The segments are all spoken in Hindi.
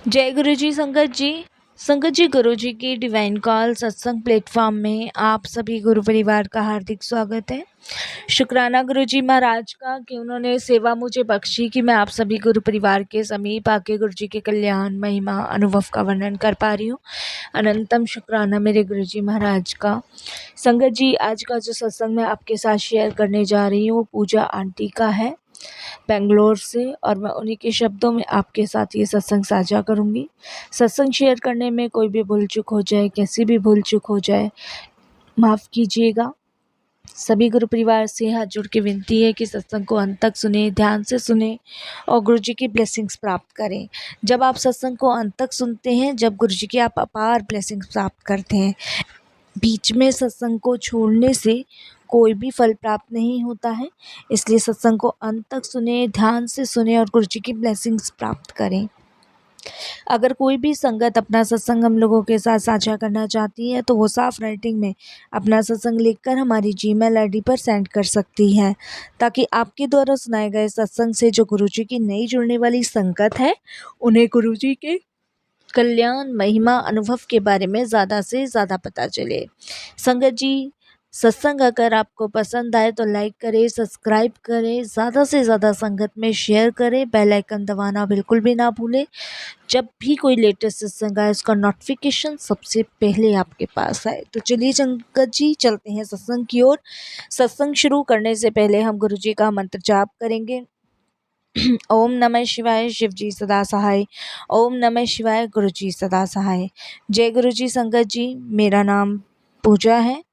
जय गुरु जी संगत जी। संगत जी, गुरु जी की डिवाइन कॉल सत्संग प्लेटफॉर्म में आप सभी गुरु परिवार का हार्दिक स्वागत है। शुक्राना गुरु जी महाराज का कि उन्होंने सेवा मुझे बख्शी कि मैं आप सभी गुरु परिवार के समीप आके गुरु जी के कल्याण महिमा अनुभव का वर्णन कर पा रही हूँ। अनंतम शुक्राना मेरे गुरु जी महाराज का। संगत जी, आज का जो सत्संग मैं आपके साथ शेयर करने जा रही हूँ पूजा आंटी का है, बेंगलोर से, और मैं उन्हीं के शब्दों में आपके साथ ये सत्संग साझा करूंगी। सत्संग शेयर करने में कोई भी भूल चूक हो जाए, कैसी भी भूल चूक हो जाए, माफ़ कीजिएगा। सभी गुरु परिवार से हाथ जोड़ के विनती है कि सत्संग को अंत तक सुने, ध्यान से सुने और गुरु जी की ब्लेसिंग्स प्राप्त करें। जब आप सत्संग को अंत तक सुनते हैं, जब गुरु जी की आप अपार ब्लेसिंग्स प्राप्त करते हैं, बीच में सत्संग को छोड़ने से कोई भी फल प्राप्त नहीं होता है। इसलिए सत्संग को अंत तक सुने, ध्यान से सुने और गुरु जी की ब्लेसिंग्स प्राप्त करें। अगर कोई भी संगत अपना सत्संग हम लोगों के साथ साझा करना चाहती है तो वो साफ राइटिंग में अपना सत्संग लिखकर हमारी जीमेल आईडी पर सेंड कर सकती है, ताकि आपके द्वारा सुनाए गए सत्संग से जो गुरु जी की नई जुड़ने वाली संगत है, उन्हें गुरु जी के कल्याण महिमा अनुभव के बारे में ज़्यादा से ज़्यादा पता चले। संगत जी, सत्संग अगर आपको पसंद आए तो लाइक करें, सब्सक्राइब करें, ज़्यादा से ज़्यादा संगत में शेयर करें, बेल आइकन दबाना बिल्कुल भी ना भूलें। जब भी कोई लेटेस्ट सत्संग आए उसका नोटिफिकेशन सबसे पहले आपके पास आए। तो चलिए संगत जी, चलते हैं सत्संग की ओर। सत्संग शुरू करने से पहले हम गुरु जी का मंत्र जाप करेंगे। ओम नमः शिवाय, शिव जी सदा सहाय। ओम नमः शिवाय, गुरु जी सदा सहाय। जय गुरु जी संगत जी, मेरा नाम पूजा है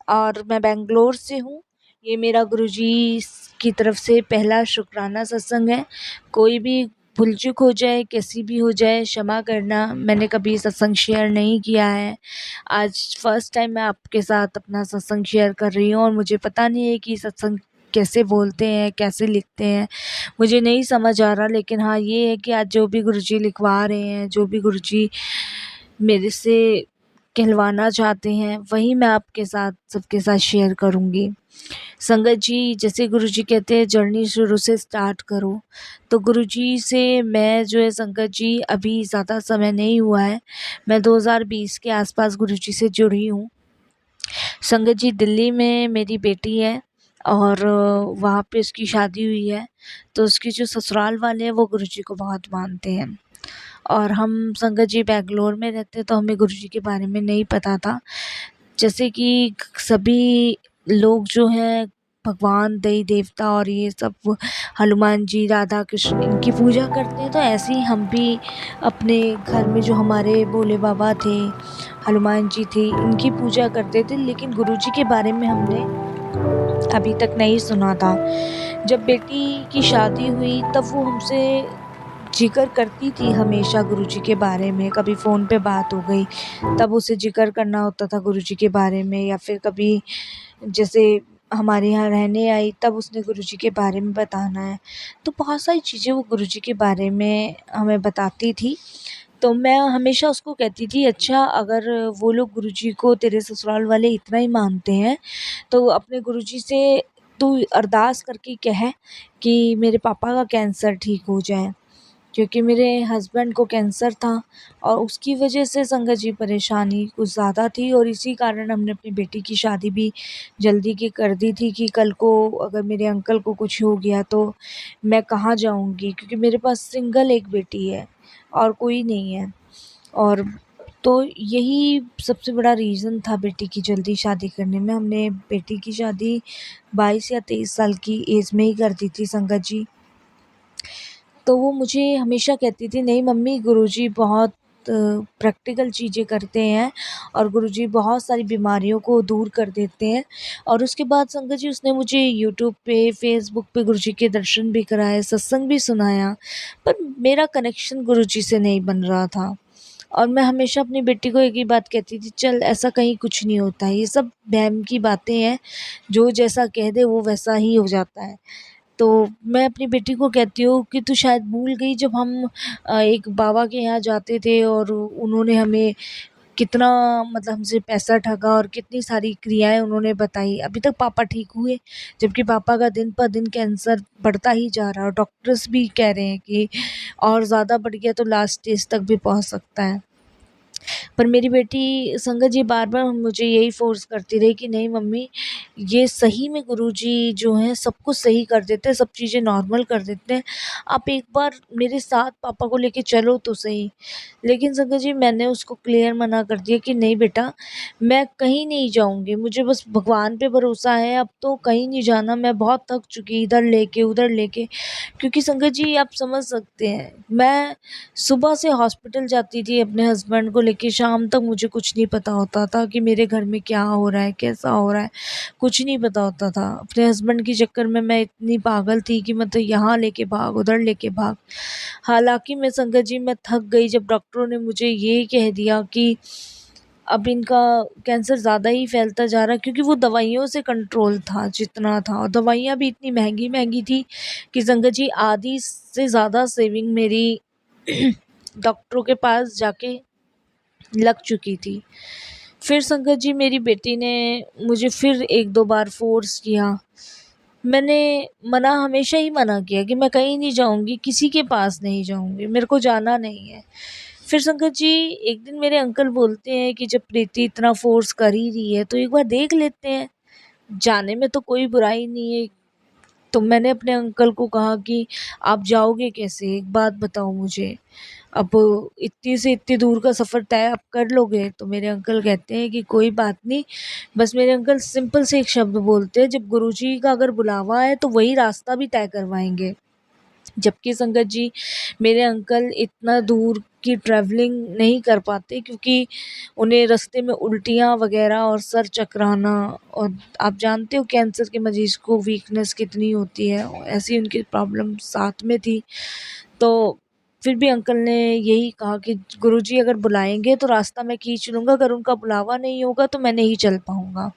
और मैं बेंगलोर से हूँ। ये मेरा गुरु जी की तरफ से पहला शुक्राना सत्संग है। कोई भी भूल चूक हो जाए, कैसी भी हो जाए, क्षमा करना। मैंने कभी सत्संग शेयर नहीं किया है, आज फर्स्ट टाइम मैं आपके साथ अपना सत्संग शेयर कर रही हूँ और मुझे पता नहीं है कि सत्संग कैसे बोलते हैं, कैसे लिखते हैं, मुझे नहीं समझ आ रहा। लेकिन हाँ, ये है कि आज जो भी गुरुजी लिखवा रहे हैं, जो भी गुरुजी मेरे से कहलवाना चाहते हैं, वही मैं आपके साथ सबके साथ शेयर करूँगी। संगत जी, जैसे गुरुजी कहते हैं जर्नी शुरू से स्टार्ट करो, तो गुरुजी से मैं जो है संगत जी, अभी ज़्यादा समय नहीं हुआ है। मैं 2020 के आसपास गुरुजी से जुड़ी हूँ। संगत जी, दिल्ली में मेरी बेटी है और वहाँ पे उसकी शादी हुई है, तो उसके जो ससुराल वाले हैं वो गुरुजी को बहुत मानते हैं। और हम संगत जी बेंगलोर में रहते, तो हमें गुरुजी के बारे में नहीं पता था। जैसे कि सभी लोग जो हैं भगवान, देवी देवता और ये सब, हनुमान जी, राधा कृष्ण, इनकी पूजा करते हैं, तो ऐसे ही हम भी अपने घर में जो हमारे भोले बाबा थे, हनुमान जी थे, इनकी पूजा करते थे। लेकिन गुरुजी के बारे में हमने अभी तक नहीं सुना था। जब बेटी की शादी हुई तब वो हमसे जिक्र करती थी हमेशा गुरुजी के बारे में। कभी फ़ोन पे बात हो गई तब उसे जिक्र करना होता था गुरुजी के बारे में, या फिर कभी जैसे हमारे यहाँ रहने आई तब उसने गुरुजी के बारे में बताना है। तो बहुत सारी चीज़ें वो गुरुजी के बारे में हमें बताती थी। तो मैं हमेशा उसको कहती थी, अच्छा अगर वो लोग गुरुजी को, तेरे ससुराल वाले इतना ही मानते हैं, तो अपने गुरुजी से तू अरदास करके कह कि मेरे पापा का कैंसर ठीक हो जाए, क्योंकि मेरे हस्बैंड को कैंसर था और उसकी वजह से संगत जी परेशानी कुछ ज़्यादा थी। और इसी कारण हमने अपनी बेटी की शादी भी जल्दी की कर दी थी कि कल को अगर मेरे अंकल को कुछ हो गया तो मैं कहाँ जाऊँगी, क्योंकि मेरे पास सिंगल एक बेटी है और कोई नहीं है। और तो यही सबसे बड़ा रीज़न था बेटी की जल्दी शादी करने में। हमने बेटी की शादी 22 या 23 साल की एज में ही कर दी थी संगत जी। तो वो मुझे हमेशा कहती थी, नहीं मम्मी, गुरुजी बहुत प्रैक्टिकल चीज़ें करते हैं और गुरुजी बहुत सारी बीमारियों को दूर कर देते हैं। और उसके बाद संगत जी उसने मुझे यूट्यूब पे, फेसबुक पे गुरुजी के दर्शन भी कराए, सत्संग भी सुनाया, पर मेरा कनेक्शन गुरुजी से नहीं बन रहा था। और मैं हमेशा अपनी बेटी को एक ही बात कहती थी, चल ऐसा कहीं कुछ नहीं होता है, ये सब वहम की बातें हैं, जो जैसा कह दे वो वैसा ही हो जाता है। तो मैं अपनी बेटी को कहती हूँ कि तू शायद भूल गई, जब हम एक बाबा के यहाँ जाते थे और उन्होंने हमें कितना मतलब हमसे पैसा ठगा और कितनी सारी क्रियाएं उन्होंने बताई। अभी तक पापा ठीक हुए, जबकि पापा का दिन पर दिन कैंसर बढ़ता ही जा रहा है और डॉक्टर्स भी कह रहे हैं कि और ज़्यादा बढ़ गया तो लास्ट स्टेज तक भी पहुंच सकता है। पर मेरी बेटी संगत जी बार-बार मुझे यही फ़ोर्स करती रही कि नहीं मम्मी, ये सही में गुरुजी जो हैं सब कुछ सही कर देते हैं, सब चीज़ें नॉर्मल कर देते हैं। आप एक बार मेरे साथ पापा को लेके चलो तो सही। लेकिन संगत जी मैंने उसको क्लियर मना कर दिया कि नहीं बेटा, मैं कहीं नहीं जाऊँगी, मुझे बस भगवान पे भरोसा है, अब तो कहीं नहीं जाना, मैं बहुत थक चुकी इधर लेके, उधर लेके। क्योंकि संगत जी आप समझ सकते हैं, मैं सुबह से हॉस्पिटल जाती थी अपने हस्बैंड को लेके, शाम तक मुझे कुछ नहीं पता होता था कि मेरे घर में क्या हो रहा है, कैसा हो रहा है, कुछ नहीं पता होता था। अपने हस्बैंड के चक्कर में मैं इतनी पागल थी कि मतलब यहाँ लेके भाग, उधर लेके भाग। हालाँकि मैं संगत जी मैं थक गई जब डॉक्टरों ने मुझे ये कह दिया कि अब इनका कैंसर ज़्यादा ही फैलता जा रहा है, क्योंकि वो दवाइयों से कंट्रोल था जितना था, और दवाइयाँ भी इतनी महँगी-महँगी थी कि संगत जी आधी से ज़्यादा सेविंग मेरी डॉक्टरों के पास जाके लग चुकी थी। फिर संगत जी मेरी बेटी ने मुझे फिर 1-2 बार फ़ोर्स किया। मैंने हमेशा ही मना किया कि मैं कहीं नहीं जाऊँगी, किसी के पास नहीं जाऊँगी, मेरे को जाना नहीं है। फिर संगत जी एक दिन मेरे अंकल बोलते हैं कि जब प्रीति इतना फ़ोर्स कर ही रही है तो एक बार देख लेते हैं, जाने में तो कोई बुराई नहीं है। तो मैंने अपने अंकल को कहा कि आप जाओगे कैसे? एक बात बताओ मुझे। अब इतनी से इतनी दूर का सफ़र तय आप कर लोगे? तो मेरे अंकल कहते हैं कि कोई बात नहीं। बस मेरे अंकल सिंपल से एक शब्द बोलते हैं, जब गुरुजी का अगर बुलावा है तो वही रास्ता भी तय करवाएँगे। जबकि संगत जी मेरे अंकल इतना दूर की ट्रैवलिंग नहीं कर पाते, क्योंकि उन्हें रास्ते में उल्टियाँ वग़ैरह और सर चकराना, और आप जानते हो कैंसर के मरीज़ को वीकनेस कितनी होती है, ऐसी उनकी प्रॉब्लम साथ में थी। तो फिर भी अंकल ने यही कहा कि गुरुजी अगर बुलाएँगे तो रास्ता मैं खींच लूँगा, अगर उनका बुलावा नहीं होगा तो मैं नहीं चल पाऊँगा।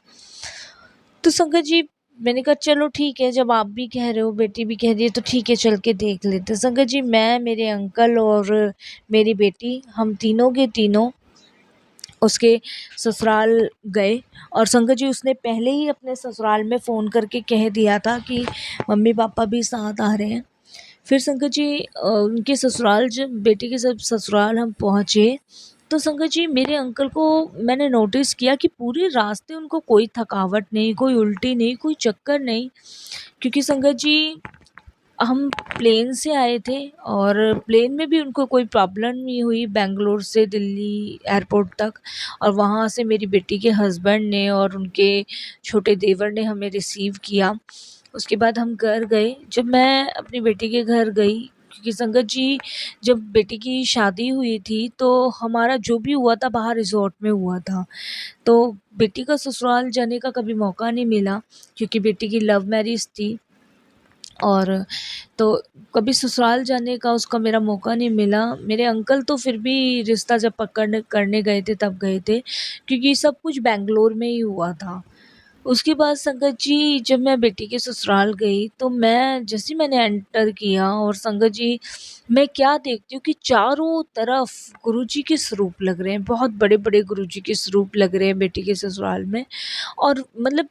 तो संगत जी मैंने कहा चलो ठीक है, जब आप भी कह रहे हो, बेटी भी कह रही है, तो ठीक है चल के देख लेते हैं। संगत जी मैं, मेरे अंकल और मेरी बेटी, हम तीनों के तीनों उसके ससुराल गए। और संगत जी उसने पहले ही अपने ससुराल में फ़ोन करके कह दिया था कि मम्मी पापा भी साथ आ रहे हैं। फिर संगत जी उनके ससुराल, जब बेटी के सब ससुराल हम पहुँचे, तो संगत जी मेरे अंकल को मैंने नोटिस किया कि पूरे रास्ते उनको कोई थकावट नहीं, कोई उल्टी नहीं, कोई चक्कर नहीं। क्योंकि संगत जी हम प्लेन से आए थे और प्लेन में भी उनको कोई प्रॉब्लम नहीं हुई, बैंगलोर से दिल्ली एयरपोर्ट तक। और वहाँ से मेरी बेटी के हस्बैंड ने और उनके छोटे देवर ने हमें रिसीव किया। उसके बाद हम घर गए। जब मैं अपनी बेटी के घर गई, क्योंकि संगत जी जब बेटी की शादी हुई थी तो हमारा जो भी हुआ था बाहर रिज़ॉर्ट में हुआ था। तो बेटी का ससुराल जाने का कभी मौका नहीं मिला, क्योंकि बेटी की लव मैरिज थी। और तो कभी ससुराल जाने का उसका मेरा मौका नहीं मिला। मेरे अंकल तो फिर भी रिश्ता जब पकड़ने करने गए थे तब गए थे, क्योंकि सब कुछ बैंगलोर में ही हुआ था। उसके बाद संगत जी जब मैं बेटी के ससुराल गई तो मैं जैसे ही मैंने एंटर किया, और संगत जी मैं क्या देखती हूँ कि चारों तरफ गुरुजी के स्वरूप लग रहे हैं, बहुत बड़े-बड़े गुरुजी के स्वरूप लग रहे हैं बेटी के ससुराल में। और मतलब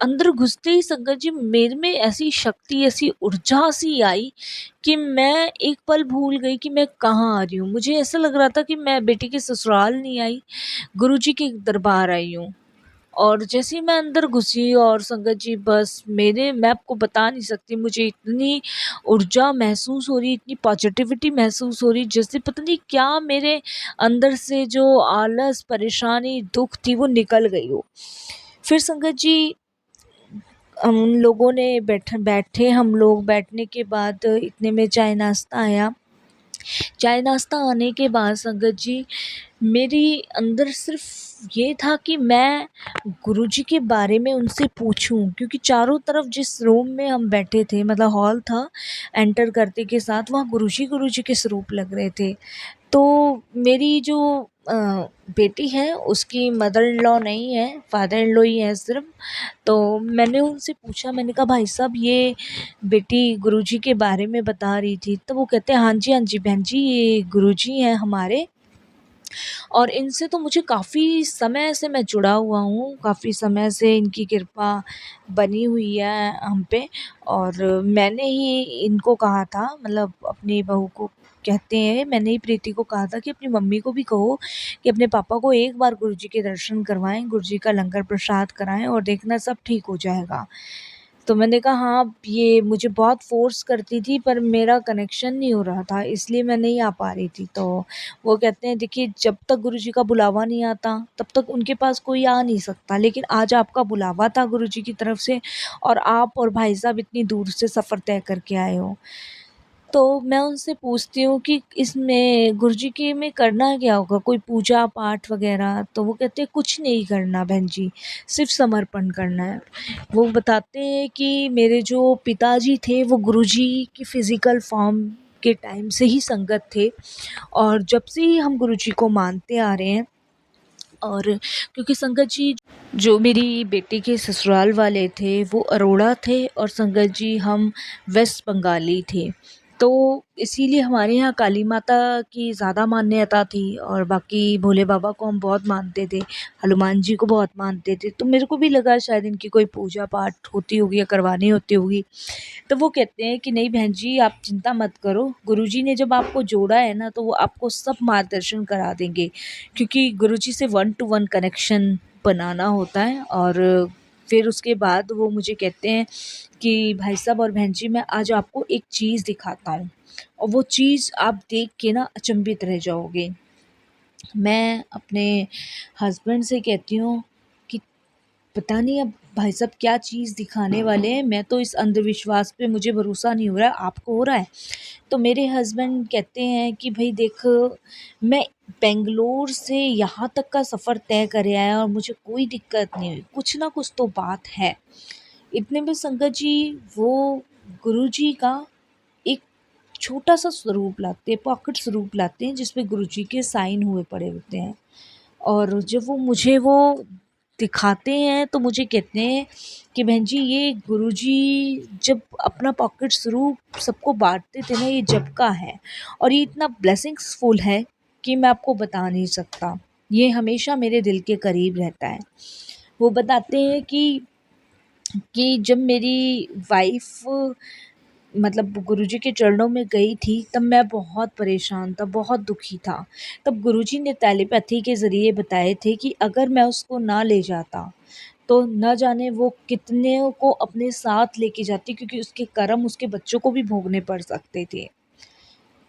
अंदर घुसते ही संगत जी मेरे में ऐसी शक्ति, ऐसी ऊर्जा सी आई कि मैं एक पल भूल गई कि मैं कहाँ आ रही हूँ। मुझे ऐसा लग रहा था कि मैं बेटी के ससुराल नहीं आई, गुरुजी के दरबार आई हूँ। और जैसे ही मैं अंदर घुसी, और संगत जी बस मेरे, मैं आपको बता नहीं सकती, मुझे इतनी ऊर्जा महसूस हो रही, इतनी पॉजिटिविटी महसूस हो रही, जैसे पता नहीं क्या मेरे अंदर से जो आलस, परेशानी, दुःख थी वो निकल गई हो। फिर संगत जी हम उन लोगों ने बैठे हम लोग, बैठने के बाद इतने में चाय नाश्ता आया। चाय नाश्ता आने के बाद संगत जी मेरी अंदर सिर्फ ये था कि मैं गुरुजी के बारे में उनसे पूछूं, क्योंकि चारों तरफ जिस रूम में हम बैठे थे, मतलब हॉल था, एंटर करते के साथ वहाँ गुरुजी के स्वरूप लग रहे थे। तो मेरी जो अ, बेटी है उसकी मदर इन लॉ नहीं है, फादर इन लॉ ही है सिर्फ। तो मैंने उनसे पूछा, मैंने कहा भाई साहब ये बेटी गुरुजी के बारे में बता रही थी। तो वो कहते हैं हाँ जी बहन जी, ये गुरुजी हैं हमारे, और इनसे तो मुझे काफ़ी समय से मैं जुड़ा हुआ हूँ, काफ़ी समय से इनकी कृपा बनी हुई है हम पे। और मैंने ही इनको कहा था, मतलब अपनी बहू को कहते हैं, मैंने ही प्रीति को कहा था कि अपनी मम्मी को भी कहो कि अपने पापा को एक बार गुरुजी के दर्शन करवाएँ, गुरुजी का लंगर प्रसाद कराएँ और देखना सब ठीक हो जाएगा। तो मैंने कहा हाँ, ये मुझे बहुत फ़ोर्स करती थी पर मेरा कनेक्शन नहीं हो रहा था, इसलिए मैं नहीं आ पा रही थी। तो वो कहते हैं देखिए, जब तक गुरुजी का बुलावा नहीं आता तब तक उनके पास कोई आ नहीं सकता, लेकिन आज आपका बुलावा था गुरुजी की तरफ से और आप और भाई साहब इतनी दूर से सफ़र तय करके आए हो। तो मैं उनसे पूछती हूँ कि इसमें गुरुजी के में करना क्या होगा? कोई पूजा पाठ वग़ैरह? तो वो कहते हैं कुछ नहीं करना बहन जी, सिर्फ़ समर्पण करना है। वो बताते हैं कि मेरे जो पिताजी थे वो गुरुजी की फ़िज़िकल फ़ॉर्म के टाइम से ही संगत थे और जब से ही हम गुरुजी को मानते आ रहे हैं। और क्योंकि संगत जी जो मेरी बेटी के ससुराल वाले थे वो अरोड़ा थे और संगत जी हम वेस्ट बंगाली थे। तो इसीलिए हमारे यहाँ काली माता की ज़्यादा मान्यता थी और बाकी भोले बाबा को हम बहुत मानते थे, हनुमान जी को बहुत मानते थे। तो मेरे को भी लगा शायद इनकी कोई पूजा पाठ होती होगी या करवानी होती होगी। तो वो कहते हैं कि नहीं बहन जी, आप चिंता मत करो, गुरुजी ने जब आपको जोड़ा है ना तो वो आपको सब मार्गदर्शन करा देंगे, क्योंकि गुरुजी से 1 टू 1 कनेक्शन बनाना होता है। और फिर उसके बाद वो मुझे कहते हैं कि भाई साहब और बहन जी, मैं आज आपको एक चीज़ दिखाता हूँ और वो चीज़ आप देख के ना अचंभित रह जाओगे। मैं अपने हस्बैंड से कहती हूँ कि पता नहीं अब भाई साहब क्या चीज़ दिखाने वाले हैं, मैं तो इस अंधविश्वास पे मुझे भरोसा नहीं हो रहा है, आपको हो रहा है? तो मेरे हस्बैंड कहते हैं कि भाई देख, मैं बेंगलोर से यहाँ तक का सफ़र तय करे आया और मुझे कोई दिक्कत नहीं हुई, कुछ ना कुछ तो बात है। इतने में संगत जी वो गुरुजी का एक छोटा-सा स्वरूप लाते हैं, पॉकेट स्वरूप लाते हैं जिसपे गुरुजी के साइन हुए पड़े होते हैं। और जब वो मुझे वो दिखाते हैं तो मुझे कहते हैं कि बहन जी, ये गुरुजी जब अपना पॉकेट स्वरूप सबको बाँटते थे ना, ये जब का है और ये इतना ब्लेसिंग्सफुल है कि मैं आपको बता नहीं सकता। ये हमेशा मेरे दिल के करीब रहता है। वो बताते हैं कि जब मेरी वाइफ़ मतलब गुरुजी के चरणों में गई थी तब मैं बहुत परेशान था, बहुत दुखी था। तब गुरुजी ने टेलीपैथी के ज़रिए बताए थे कि अगर मैं उसको ना ले जाता तो न जाने वो कितनों को अपने साथ लेके जाती, क्योंकि उसके कर्म उसके बच्चों को भी भोगने पड़ सकते थे।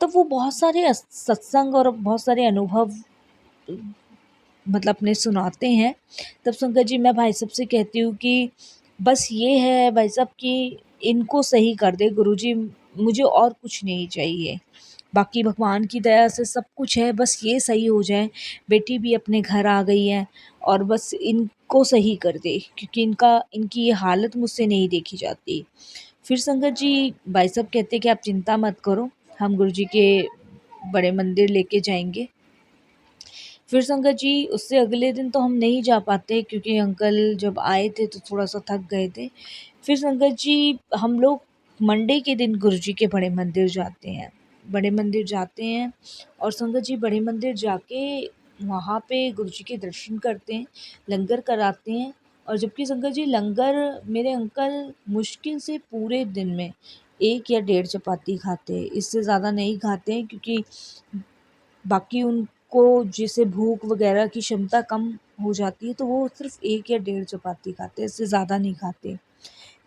तब वो बहुत सारे सत्संग और बहुत सारे अनुभव मतलब अपने सुनाते हैं। तब शंकर जी मैं भाई साहब से कहती हूँ कि बस ये है भाई साहब कि इनको सही कर दे गुरुजी, मुझे और कुछ नहीं चाहिए। बाकी भगवान की दया से सब कुछ है, बस ये सही हो जाए। बेटी भी अपने घर आ गई है और बस इनको सही कर दे, क्योंकि इनकी ये हालत मुझसे नहीं देखी जाती। फिर संगत जी भाई साहब कहते कि आप चिंता मत करो, हम गुरुजी के बड़े मंदिर लेके जाएँगे। फिर संगत जी उससे अगले दिन तो हम नहीं जा पाते, क्योंकि अंकल जब आए थे तो थोड़ा-सा थक गए थे। फिर संगत जी हम लोग मंडे के दिन गुरुजी के बड़े मंदिर जाते हैं। बड़े मंदिर जाते हैं और संगत जी बड़े मंदिर जाके वहाँ पे गुरुजी के दर्शन करते हैं, लंगर कराते हैं। और जबकि संगत जी लंगर मेरे अंकल मुश्किल से पूरे दिन में 1 या डेढ़ चपाती खाते हैं, इससे ज़्यादा नहीं खाते हैं, क्योंकि बाकी उनको जैसे भूख वगैरह की क्षमता कम हो जाती है तो वो सिर्फ़ 1 या डेढ़ चपाती खाते हैं, इससे ज़्यादा नहीं खाते।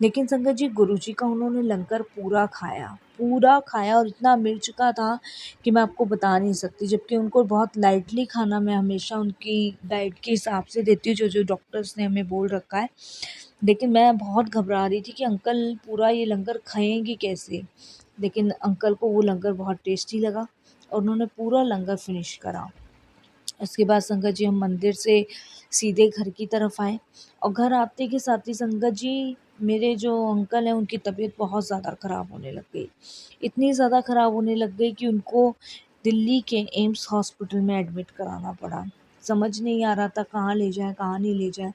लेकिन संगत जी गुरुजी का उन्होंने लंगर पूरा खाया और इतना मिर्च का था कि मैं आपको बता नहीं सकती। जबकि उनको बहुत लाइटली खाना मैं हमेशा उनकी डाइट के हिसाब से देती हूँ, जो डॉक्टर्स ने हमें बोल रखा है। लेकिन मैं बहुत घबरा रही थी कि अंकल पूरा ये लंगर खाएँगे कैसे? लेकिन अंकल को वो लंगर बहुत टेस्टी लगा और उन्होंने पूरा लंगर फ़िनिश करा। उसके बाद संगत जी हम मंदिर से सीधे घर की तरफ आए और घर आते के साथ ही संगत जी मेरे जो अंकल हैं उनकी तबीयत बहुत ज़्यादा ख़राब होने लग गई। इतनी ज़्यादा ख़राब होने लग गई कि उनको दिल्ली के एम्स हॉस्पिटल में एडमिट कराना पड़ा। समझ नहीं आ रहा था कहाँ ले जाएँ, कहाँ नहीं ले जाएँ।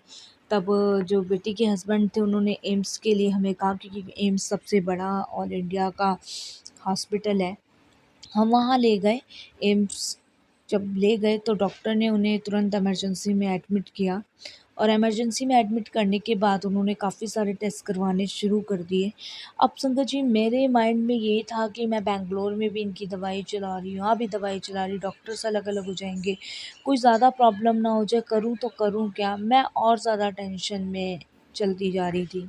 तब जो बेटी के हस्बैंड थे उन्होंने एम्स के लिए हमें कहा, क्योंकि एम्स सबसे बड़ा ऑल इंडिया का हॉस्पिटल है। हम वहाँ ले गए एम्स। जब ले गए तो डॉक्टर ने उन्हें तुरंत इमरजेंसी में एडमिट किया और इमरजेंसी में एडमिट करने के बाद उन्होंने काफ़ी सारे टेस्ट करवाने शुरू कर दिए। अब संगत जी मेरे माइंड में ये था कि मैं बैंगलोर में भी इनकी दवाई चला रही हूँ, यहाँ भी दवाई चला रही हूँ, डॉक्टर्स अलग-अलग हो जाएँगे, कोई ज़्यादा प्रॉब्लम ना हो जाए, करूँ तो करूँ क्या? मैं और ज़्यादा टेंशन में चलती जा रही थी।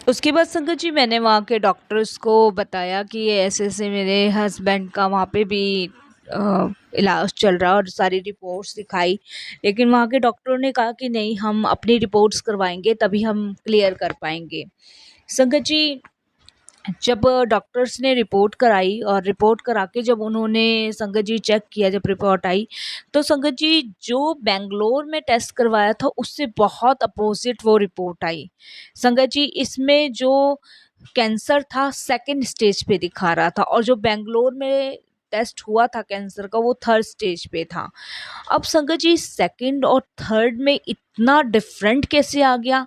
उसके बाद संगत जी मैंने वहाँ के डॉक्टर्स को बताया कि ये ऐसे-ऐसे मेरे हस्बैंड का वहाँ पे भी इलाज चल रहा है और सारी रिपोर्ट्स दिखाई। लेकिन वहाँ के डॉक्टरों ने कहा कि नहीं, हम अपनी रिपोर्ट्स करवाएँगे तभी हम क्लियर कर पाएँगे। संगत जी जब डॉक्टर्स ने रिपोर्ट कराई और रिपोर्ट करा के जब उन्होंने संगत जी चेक किया, जब रिपोर्ट आई तो संगत जी जो बैंगलोर में टेस्ट करवाया था उससे बहुत अपोजिट वो रिपोर्ट आई। संगत जी इसमें जो कैंसर था सेकंड स्टेज पे दिखा रहा था और जो बैंगलोर में टेस्ट हुआ था कैंसर का वो थर्ड स्टेज पे था। अब संगत जी सेकंड और थर्ड में इतना डिफरेंट कैसे आ गया?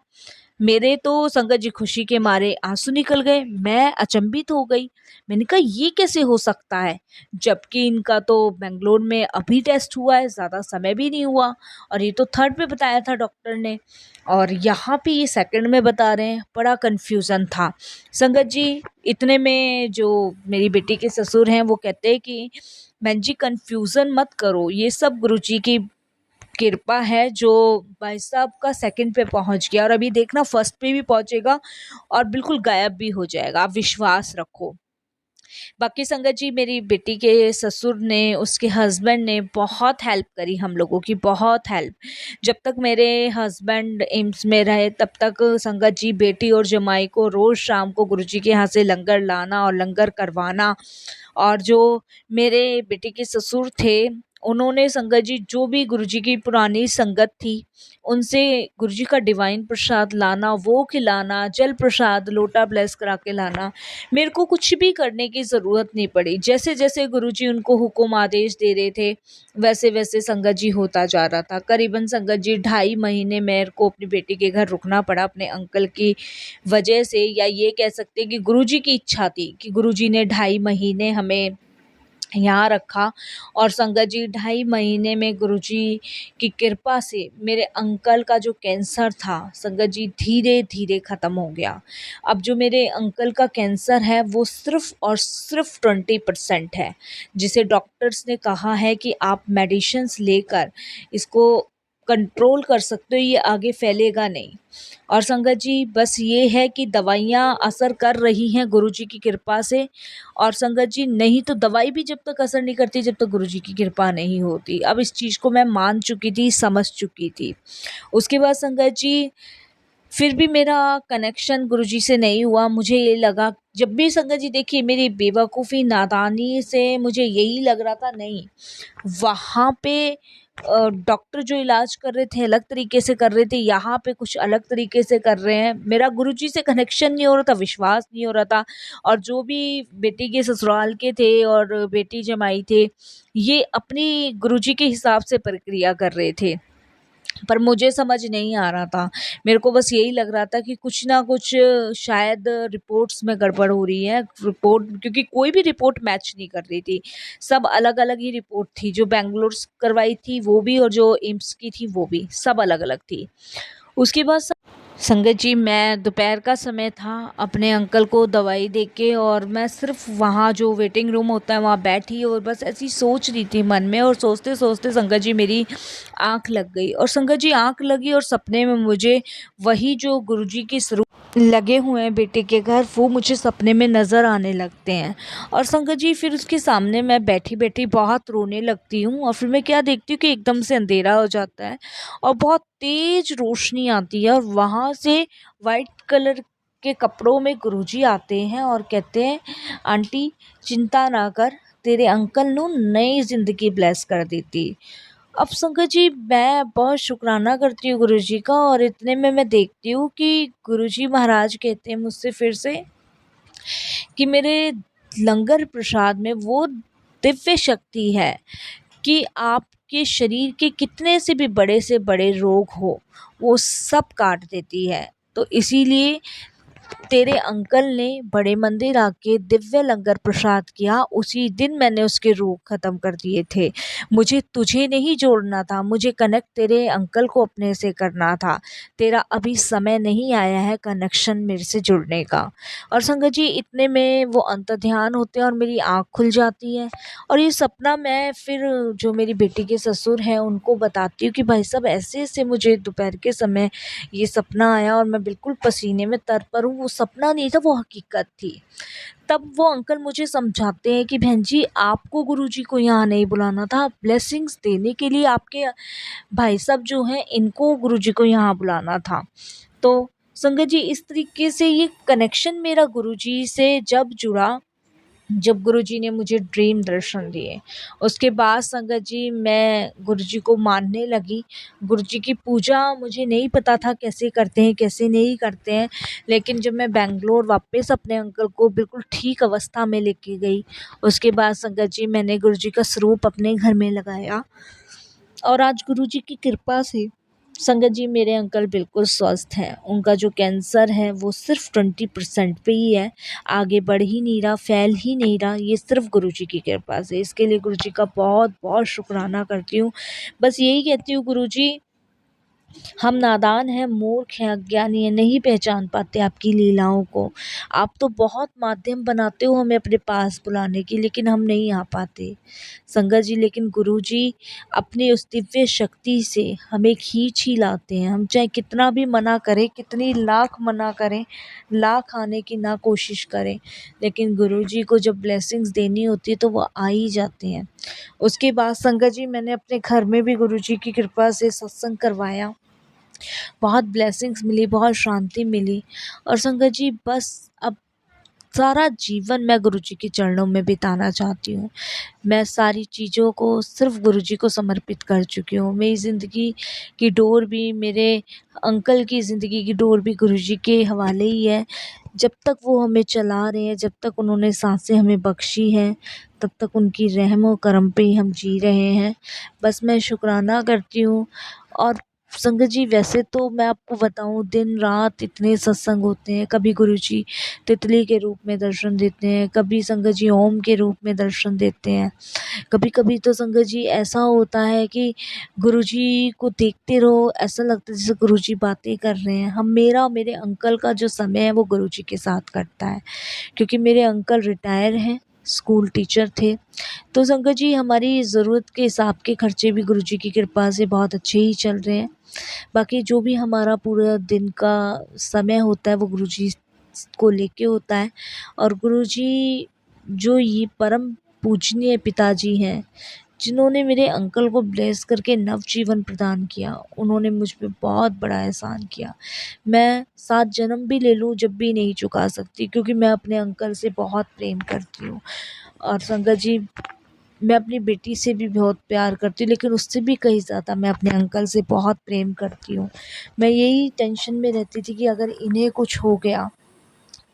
मेरे तो संगत जी खुशी के मारे आंसू निकल गए। मैं अचंभित हो गई। मैंने कहा ये कैसे हो सकता है? जबकि इनका तो बैंगलोर में अभी टेस्ट हुआ है, ज़्यादा समय भी नहीं हुआ और ये तो थर्ड में बताया था डॉक्टर ने और यहाँ पे ये सेकंड में बता रहे हैं। बड़ा कन्फ्यूज़न था। संगत जी इतने में जो मेरी बेटी के ससुर हैं वो कहते हैं कि बहन जी कन्फ्यूज़न मत करो, ये सब गुरुजी की कृपा है जो भाई साहब का सेकंड पे पहुंच गया और अभी देखना फर्स्ट पे भी पहुंचेगा और बिल्कुल गायब भी हो जाएगा, आप विश्वास रखो। बाकी संगत जी मेरी बेटी के ससुर ने, उसके हस्बैंड ने बहुत हेल्प करी हम लोगों की, बहुत हेल्प। जब तक मेरे हस्बैंड एम्स में रहे तब तक संगत जी बेटी और जमाई को रोज़ शाम को गुरुजी के यहाँ से लंगर लाना और लंगर करवाना। और जो मेरे बेटे के ससुर थे उन्होंने संगत जी जो भी गुरुजी की पुरानी संगत थी उनसे गुरुजी का डिवाइन प्रसाद लाना, वो खिलाना, जल प्रसाद लोटा ब्लेस करा के लाना। मेरे को कुछ भी करने की ज़रूरत नहीं पड़ी। जैसे जैसे गुरुजी उनको हुक्म आदेश दे रहे थे वैसे वैसे संगत जी होता जा रहा था। करीबन संगत जी 2.5 महीने मेरे को अपनी बेटी के घर रुकना पड़ा अपने अंकल की वजह से, या ये कह सकते हैं कि गुरुजी की इच्छा थी कि गुरुजी ने 2.5 महीने हमें यहाँ रखा। और संगत जी 2.5 महीने में गुरुजी की कृपा से मेरे अंकल का जो कैंसर था संगत जी धीरे धीरे ख़त्म हो गया। अब जो मेरे अंकल का कैंसर है वो सिर्फ़ और सिर्फ़ 20% है, जिसे डॉक्टर्स ने कहा है कि आप मेडिसिन्स लेकर इसको कंट्रोल कर सकते हो, ये आगे फैलेगा नहीं। और संगत जी बस ये है कि दवाइयाँ असर कर रही हैं गुरुजी की कृपा से। और संगत जी नहीं तो दवाई भी जब तक असर नहीं करती जब तक गुरुजी की कृपा नहीं होती। अब इस चीज़ को मैं मान चुकी थी, समझ चुकी थी। उसके बाद संगत जी फिर भी मेरा कनेक्शन गुरुजी से नहीं हुआ। मुझे ये लगा, जब भी संगत जी देखिए मेरी बेवकूफ़ी नादानी से मुझे यही लग रहा था नहीं, वहाँ पे डॉक्टर जो इलाज कर रहे थे अलग तरीके से कर रहे थे, यहाँ पे कुछ अलग तरीके से कर रहे हैं। मेरा गुरुजी से कनेक्शन नहीं हो रहा था, विश्वास नहीं हो रहा था। और जो भी बेटी के ससुराल के थे और बेटी जमाई थे, ये अपनी गुरुजी के हिसाब से प्रक्रिया कर रहे थे। पर मुझे समझ नहीं आ रहा था। मेरे को बस यही लग रहा था कि कुछ ना कुछ शायद रिपोर्ट्स में गड़बड़ हो रही है। रिपोर्ट क्योंकि कोई भी रिपोर्ट मैच नहीं कर रही थी। सब अलग-अलग ही रिपोर्ट थी, जो बैंगलोर से करवाई थी वो भी और जो एम्स की थी वो भी, सब अलग-अलग थी। उसके बाद संगत जी मैं दोपहर का समय था, अपने अंकल को दवाई देके और मैं सिर्फ वहाँ जो वेटिंग रूम होता है वहाँ बैठी और बस ऐसी सोच रही थी मन में। और सोचते सोचते संगत जी मेरी आँख लग गई और संगत जी आँख लगी और सपने में मुझे वही जो गुरुजी के स्वरूप लगे हुए हैं बेटे के घर वो मुझे सपने में नज़र आने लगते हैं। और संगत जी फिर उसके सामने मैं बैठी बैठी बहुत रोने लगती हूँ और फिर मैं क्या देखती हूँ कि एकदम से अंधेरा हो जाता है और बहुत तेज रोशनी आती है और वहाँ से वाइट कलर के कपड़ों में गुरुजी आते हैं और कहते हैं आंटी चिंता ना कर, तेरे अंकल नु नई ज़िंदगी ब्लेस कर देती। अब संगत जी मैं बहुत शुक्राना करती हूँ गुरुजी का और इतने में मैं देखती हूँ कि गुरुजी महाराज कहते हैं मुझसे फिर से कि मेरे लंगर प्रसाद में वो दिव्य शक्ति है कि आपके शरीर के कितने से भी बड़े से बड़े रोग हो वो सब काट देती है। तो इसीलिए तेरे अंकल ने बड़े मंदिर आके दिव्य लंगर प्रसाद किया, उसी दिन मैंने उसके रोग ख़त्म कर दिए थे। मुझे तुझे नहीं जोड़ना था, मुझे कनेक्ट तेरे अंकल को अपने से करना था। तेरा अभी समय नहीं आया है कनेक्शन मेरे से जुड़ने का। और संगत जी, इतने में वो अंतर्ध्यान होते हैं और मेरी आँख खुल जाती है। और ये सपना मैं फिर जो मेरी बेटी के ससुर हैं उनको बताती हूँ कि भाई साहब ऐसे-ऐसे मुझे दोपहर के समय ये सपना आया और मैं बिल्कुल पसीने में तर-तर हूँ। वो सपना नहीं था, वो हकीकत थी। तब वो अंकल मुझे समझाते हैं कि बहन जी, आपको गुरुजी को यहाँ नहीं बुलाना था, ब्लेसिंग्स देने के लिए आपके भाई साहब जो हैं इनको गुरुजी को यहाँ बुलाना था। तो संगत जी, इस तरीके से ये कनेक्शन मेरा गुरुजी से जब जुड़ा, जब गुरुजी ने मुझे ड्रीम दर्शन दिए, उसके बाद संगत जी मैं गुरुजी को मानने लगी। गुरुजी की पूजा मुझे नहीं पता था कैसे करते हैं, कैसे नहीं करते हैं, लेकिन जब मैं बैंगलोर वापस अपने अंकल को बिल्कुल ठीक अवस्था में लेके गई, उसके बाद संगत जी मैंने गुरुजी का स्वरूप अपने घर में लगाया और आज गुरुजी की कृपा से संगत जी मेरे अंकल बिल्कुल स्वस्थ हैं। उनका जो कैंसर है वो सिर्फ 20% पे ही है, आगे बढ़ ही नहीं रहा, फैल ही नहीं रहा। ये सिर्फ गुरुजी की कृपा से। इसके लिए गुरुजी का बहुत बहुत शुक्राना करती हूँ। बस यही कहती हूँ, गुरुजी हम नादान हैं, मूर्ख हैं, अज्ञानी हैं, नहीं पहचान पाते आपकी लीलाओं को। आप तो बहुत माध्यम बनाते हो हमें अपने पास बुलाने की, लेकिन हम नहीं आ पाते। संगत जी, लेकिन गुरुजी अपनी उस दिव्य शक्ति से हमें खींच ही लाते हैं। हम चाहे कितना भी मना करें, कितनी लाख मना करें, लाख आने की ना कोशिश करें, लेकिन गुरुजी को जब ब्लेसिंग्स देनी होती है तो वो आ ही जाते हैं। उसके बाद संगत जी मैंने अपने घर में भी गुरुजी की कृपा से सत्संग करवाया। बहुत ब्लेसिंग्स मिली, बहुत शांति मिली। और संगत जी बस अब सारा जीवन मैं गुरुजी के चरणों में बिताना चाहती हूँ। मैं सारी चीज़ों को सिर्फ़ गुरुजी को समर्पित कर चुकी हूँ। मेरी ज़िंदगी की डोर भी, मेरे अंकल की ज़िंदगी की डोर भी गुरुजी के हवाले ही है। जब तक वो हमें चला रहे हैं, जब तक उन्होंने साँसें हमें बख्शी हैं, तब तक उनकी रहम और करम पे ही हम जी रहे हैं। बस मैं शुक्राना करती हूँ। और संगत जी वैसे तो मैं आपको बताऊँ, दिन-रात इतने सत्संग होते हैं। कभी गुरुजी तितली के रूप में दर्शन देते हैं, कभी संगत जी ओम के रूप में दर्शन देते हैं। कभी-कभी तो संगत जी ऐसा होता है कि गुरुजी को देखते रहो, ऐसा लगता है जैसे गुरुजी बातें कर रहे हैं। हम मेरा और मेरे अंकल का जो समय है वो गुरुजी के साथ कटता है, क्योंकि मेरे अंकल रिटायर हैं, स्कूल टीचर थे। तो संगत जी हमारी ज़रूरत के हिसाब के खर्चे भी गुरुजी की कृपा से बहुत अच्छे ही चल रहे हैं। बाकी जो भी हमारा पूरा दिन का समय होता है वो गुरुजी को लेके होता है। और गुरुजी जो ये परम पूजनीय पिताजी हैं, जिन्होंने मेरे अंकल को ब्लेस करके नवजीवन प्रदान किया, उन्होंने मुझ पे बहुत बड़ा एहसान किया। मैं 7 जन्म भी ले लूँ जब भी नहीं चुका सकती, क्योंकि मैं अपने अंकल से बहुत प्रेम करती हूँ। और संगत जी मैं अपनी बेटी से भी बहुत प्यार करती हूँ, लेकिन उससे भी कहीं ज़्यादा मैं अपने अंकल से बहुत प्रेम करती हूँ। मैं यही टेंशन में रहती थी कि अगर इन्हें कुछ हो गया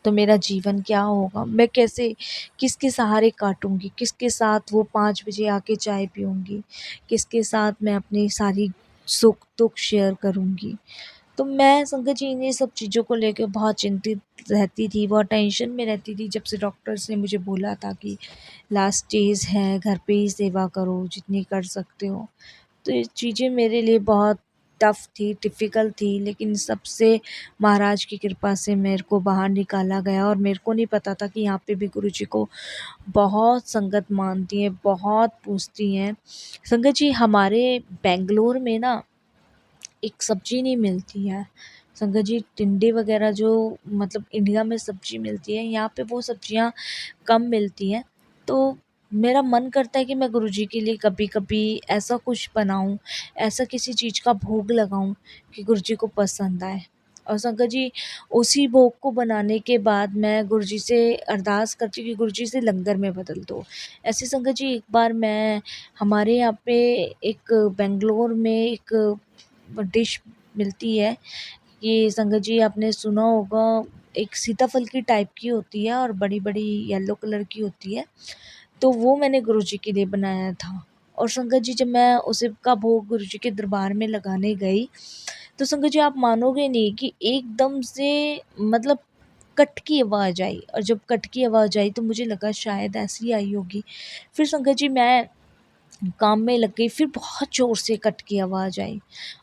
तो मेरा जीवन क्या होगा? मैं कैसे, किसके सहारे काटूँगी? किसके साथ वो 5 बजे आके चाय पीऊँगी? किसके साथ मैं अपनी सारी सुख-दुःख शेयर करूँगी? तो मैं संगत जी इन्हीं सब चीज़ों को लेके बहुत चिंतित रहती थी, बहुत टेंशन में रहती थी, जब से डॉक्टर्स ने मुझे बोला था कि लास्ट स्टेज है, घर पे ही सेवा करो जितनी कर सकते हो। तो ये चीज़ें मेरे लिए बहुत टफ़ थी, डिफ़िकल्ट थी, लेकिन सबसे महाराज की कृपा से मेरे को बाहर निकाला गया। और मेरे को नहीं पता था कि यहाँ पे भी गुरुजी को बहुत संगत मानती है, बहुत पूजती हैं। संगत जी हमारे बैंगलोर में ना एक सब्ज़ी नहीं मिलती है। संगत जी टिंडे वग़ैरह जो मतलब इंडिया में सब्ज़ी मिलती है, यहाँ पे वो सब्ज़ियाँ कम मिलती हैं। तो मेरा मन करता है कि मैं गुरुजी के लिए कभी-कभी ऐसा कुछ बनाऊँ, ऐसा किसी चीज़ का भोग लगाऊँ कि गुरुजी को पसंद आए। और संगत जी उसी भोग को बनाने के बाद मैं गुरुजी से अरदास करती हूँ कि गुरुजी इसे लंगर में बदल दो। ऐसे संगत जी एक बार मैं, हमारे यहाँ पे एक बेंगलोर में एक डिश मिलती है। ये संगत जी आपने सुना होगा, एक सीताफल की टाइप की होती है और बड़ी-बड़ी येलो कलर की होती है। तो वो मैंने गुरुजी के लिए बनाया था। और संगत जी जब मैं उसी का भोग गुरुजी के दरबार में लगाने गई, तो संगत जी आप मानोगे नहीं कि एकदम से मतलब कट की आवाज़ आई, और जब कट की आवाज़ आई तो मुझे लगा शायद ऐसी आई होगी। फिर संगत जी मैं काम में लग गई, फिर बहुत ज़ोर से कट की आवाज़ आई।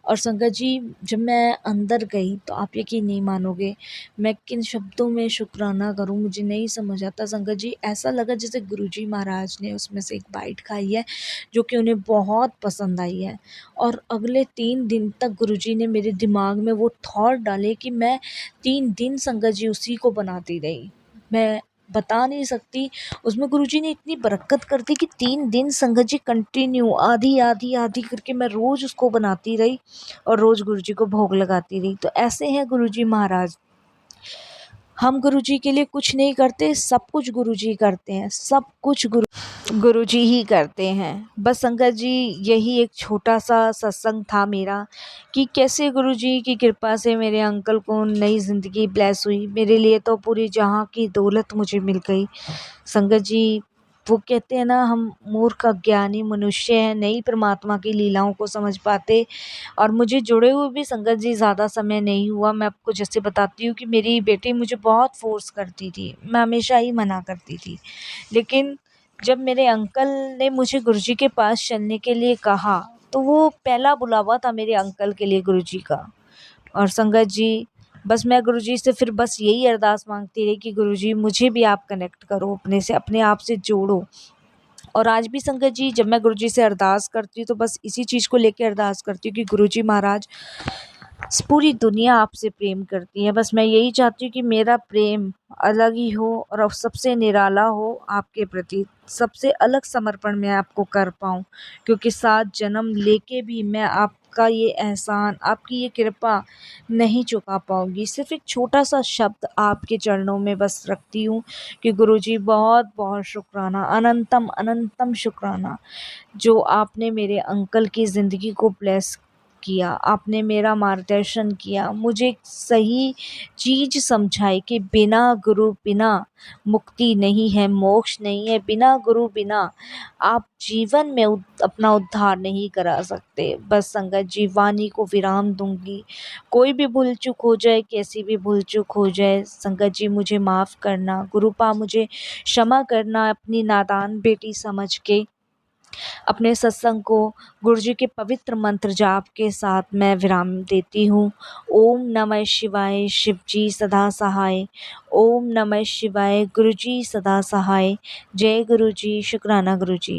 और संगत जी जब मैं अंदर गई तो आप यकीन नहीं मानोगे मैं किन शब्दों में शुक्राना करूं, मुझे नहीं समझ आता। संगत जी ऐसा लगा जैसे गुरुजी महाराज ने उसमें से एक बाइट खाई है जो कि उन्हें बहुत पसंद आई है। और अगले 3 दिन तक गुरुजी ने मेरे दिमाग में वो थॉट डाले कि मैं 3 दिन संगत जी उसी को बनाती रही। मैं बता नहीं सकती, उसमें गुरुजी ने इतनी बरकत कर दी कि 3 दिन संगत जी कंटिन्यू आधी आधी आधी करके मैं रोज़ उसको बनाती रही और रोज़ गुरुजी को भोग लगाती रही। तो ऐसे हैं गुरुजी महाराज, हम गुरुजी के लिए कुछ नहीं करते, सब कुछ गुरुजी करते हैं, सब कुछ गुरुजी ही करते हैं। बस संगत जी यही एक छोटा सा सत्संग था मेरा कि कैसे गुरुजी की कृपा से मेरे अंकल को नई ज़िंदगी ब्लेस हुई। मेरे लिए तो पूरी जहाँ की दौलत मुझे मिल गई। संगत जी वो कहते हैं ना, हम मूर्ख अज्ञानी मनुष्य हैं, नहीं परमात्मा की लीलाओं को समझ पाते। और मुझे जुड़े हुए भी संगत जी ज़्यादा समय नहीं हुआ। मैं आपको जैसे बताती हूँ कि मेरी बेटी मुझे बहुत फ़ोर्स करती थी, मैं हमेशा ही मना करती थी। लेकिन जब मेरे अंकल ने मुझे गुरुजी के पास चलने के लिए कहा तो वो पहला बुलावा था मेरे अंकल के लिए गुरुजी का। और संगत जी बस मैं गुरुजी से फिर बस यही अरदास मांगती रही कि गुरुजी मुझे भी आप कनेक्ट करो अपने से, अपने आप से जोड़ो। और आज भी संगत जी जब मैं गुरुजी से अरदास करती हूँ तो बस इसी चीज़ को लेके अरदास करती हूँ कि गुरुजी महाराज पूरी दुनिया आपसे प्रेम करती है। बस मैं यही चाहती हूँ कि मेरा प्रेम अलग ही हो और अब सबसे निराला हो आपके प्रति, सबसे अलग समर्पण मैं आपको कर पाऊँ, क्योंकि 7 जन्म लेके भी मैं आपका ये एहसान, आपकी ये कृपा नहीं चुका पाऊँगी। सिर्फ़ एक छोटा-सा शब्द आपके चरणों में बस रखती हूँ कि गुरुजी बहुत-बहुत शुक्राना, अनंतम अनंतम शुक्राना, जो आपने मेरे अंकल की ज़िंदगी को ब्लेस किया, आपने मेरा मार्गदर्शन किया, मुझे एक सही चीज़ समझाई कि बिना गुरु बिना मुक्ति नहीं है, मोक्ष नहीं है, बिना गुरु बिना आप जीवन में अपना उद्धार नहीं करा सकते। बस संगत जी वाणी को विराम दूंगी, कोई भी भूल चूक हो जाए, कैसी भी भूल चूक हो जाए, संगत जी मुझे माफ़ करना, गुरुपा मुझे क्षमा करना, अपनी नादान बेटी समझ के अपने सत्संग को गुरुजी के पवित्र मंत्र जाप के साथ मैं विराम देती हूँ। ओम नमः शिवाय, शिव जी सदा सहाय। ओम नमः शिवाय, गुरुजी सदा सहाय। जय गुरुजी, शुक्राना गुरुजी।